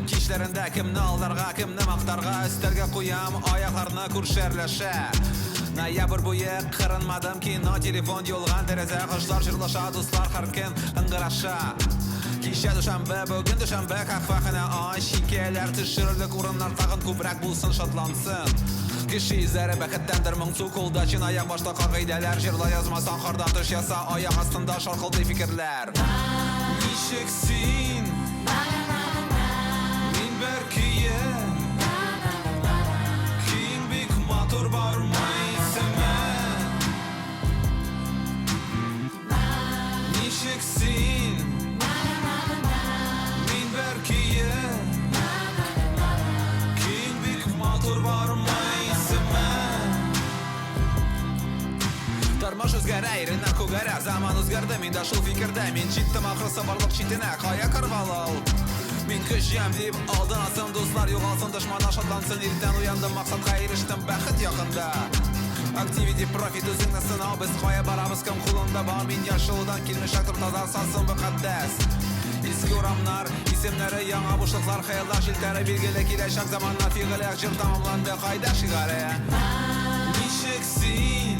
Кичләрендә кемне алдарга, кемне мактарга, өстәлгә куям аякларны күршәрләшә. Ноябрь буе кырынмадым, кино, телефон юлган тәрәзә, кошлар җырлаша, дуслар һәркем ыңгыраша. Кичә душанбе, бүген душанбе, кафеханә ай, шикәләр төшерерлек урыннар тагын күбрәк булсын, шатлансын. Кеше изләре бәхеттәндер моңсу, кулда аяк башта кагыйдәләр, җырла язмасаң кардан төш яса, аяк астында шаркылдый фикерләр. Ничек син мин бәркие киң бик матур бармай исемә. Ничек син мин бәркие киң бик матур бармай исемә. Тормыш үзгәрә, иреннәр күгәрә, заман үзгәрде, мин дә шул фикердә. Мин җиттем ахрысы барлык читенә, кая кырвалау. Мин көчәм дип алдан асын, дуслар югалсын, дошманнар шатлансын. Иртән уяндым, максатка ирештем, бәхет якында. Активити, профит, үзеңне сынау, без кая барабыз, кем кулында бар. Мин яшылудан килмеш актор, таза сасын мөхәддәс. Иске урамнар, исемнәре яңа бушлыклар, хыяллар җилтәре билгеле, киләчәк заманна фигыле, җыр тамамланды, кайда шигаре. Ничек син